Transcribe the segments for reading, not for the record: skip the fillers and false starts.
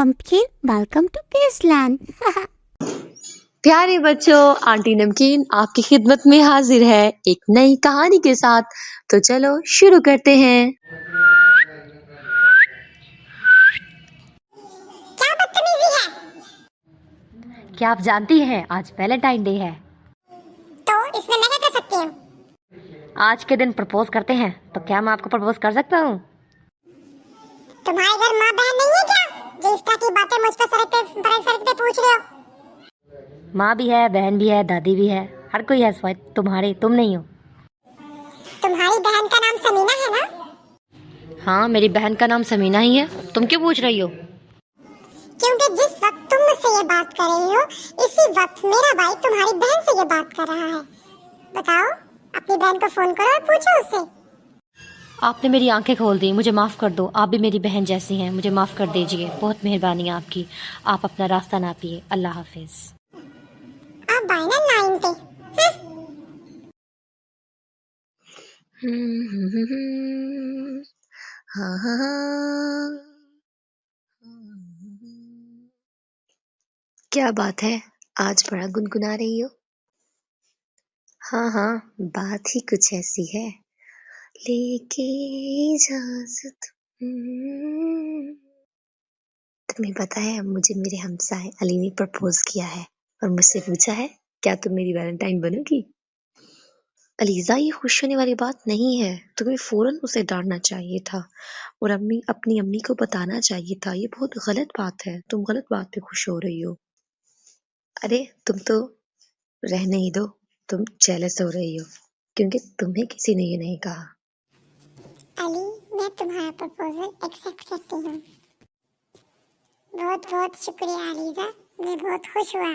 Pumpkin, welcome to Kidsland. پیارے بچوں، aunty نمکین آپ کی خدمت میں حاضر ہے ایک نئی کہانی کے ساتھ۔ تو چلو شروع کرتے ہیں۔ کیا بدتمیزی ہے؟ کیا آپ جانتی ہیں آج ویلنٹائن ڈے ہے؟ تو اس میں کیا کر سکتی ہوں؟ آج کے دن پرپوز کرتے ہیں، تو کیا میں آپ کو پرپوز کر سکتا ہوں؟ تمہارے گھر ماں بہن نہیں ہے کیا جو اس طرح کی باتیں مجھ پر سرکتے پوچھ رہے ہو؟ ماں بھی ہے، بہن بھی ہے، دادی بھی ہے، ہر کوئی ہے سوائے تمہارے، تم نہیں ہو۔ تمہاری بہن کا نام سمینہ ہے نا؟ ہاں، میری بہن کا نام سمینہ ہی ہے۔ تم کیوں پوچھ رہی ہو؟ کیونکہ جس وقت تم مجھ سے یہ بات کر رہی ہو اسی وقت میرا بھائی تمہاری بہن سے یہ بات کر رہا ہے۔ بتاؤ، اپنی بہن کو فون کرو اور پوچھو اس سے۔ آپ نے میری آنکھیں کھول دی، مجھے معاف کر دو۔ آپ بھی میری بہن جیسی ہیں، مجھے معاف کر دیجئے، بہت مہربانی آپ کی۔ آپ اپنا راستہ ناپیے۔ اللہ حافظ۔ آپ بھائی نا 9 پہ۔ کیا بات ہے، آج بڑا گنگنا رہی ہو؟ ہاں، بات ہی کچھ ایسی ہے، لے کے اجازت۔ تمہیں پتا ہے مجھے میرے ہمسائے علی نے پرپوز کیا ہے اور مجھ سے پوچھا ہے کیا تم میری ویلنٹائن بنو گی؟ علیزہ، یہ خوش ہونے والی بات نہیں ہے، تمہیں فوراً اسے ڈانٹنا چاہیے تھا اور اپنی امی کو بتانا چاہیے تھا۔ یہ بہت غلط بات ہے، تم غلط بات پہ خوش ہو رہی ہو۔ ارے تم تو رہنے ہی دو، تم جیلس ہو رہی ہو کیونکہ تمہیں کسی نے یہ نہیں کہا۔ علی، میں تمہارا پرپوزل ایکسیپٹ کرتی ہوں۔ بہت بہت شکریہ علیزہ، میں بہت خوش ہوا۔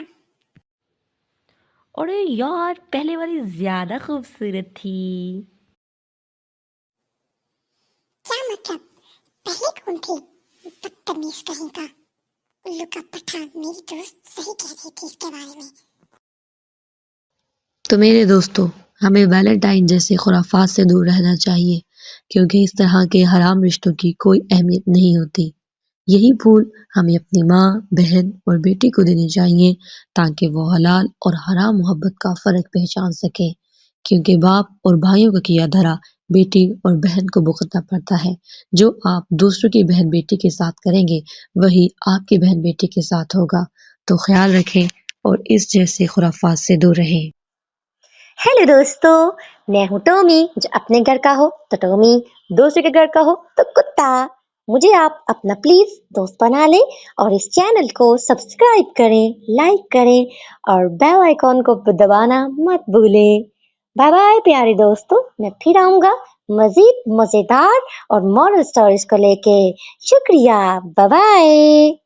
ارے یار، پہلے والی زیادہ خوبصورت تھی۔ کیا مطلب؟ پہلے کون تھی؟ بدتمیز کہیں کا، الو کا پٹھان۔ میری دوست صحیح کہہ رہی تھی اس کے بارے میں۔ تو میرے دوستو، ہمیں ویلنٹائن جیسے خرافات سے دور رہنا چاہیے کیونکہ اس طرح کے حرام رشتوں کی کوئی اہمیت نہیں ہوتی۔ یہی پھول ہمیں اپنی ماں، بہن اور بیٹی کو دینے چاہیے تاکہ وہ حلال اور حرام محبت کا فرق پہچان سکے، کیونکہ باپ اور بھائیوں کا کیا دھرا بیٹی اور بہن کو بھگتنا پڑتا ہے۔ جو آپ دوسروں کی بہن بیٹی کے ساتھ کریں گے وہی آپ کی بہن بیٹی کے ساتھ ہوگا۔ تو خیال رکھیں اور اس جیسے خرافات سے دور رہیں۔ ہیلو دوستو، میں ہوں ٹومی۔ جو اپنے گھر کا ہو تو ٹومی، دوسرے کے گھر کا ہو تو کتا۔ مجھے آپ اپنا پلیز دوست بنا لیں اور اس چینل کو سبسکرائب کریں، لائک کریں اور بیل آئیکن کو دبانا مت بھولیں۔ بائے بائے پیارے دوستو، میں پھر آؤں گا مزید مزیدار اور مورل سٹوریز کو لے کے۔ شکریہ، بائے بائے۔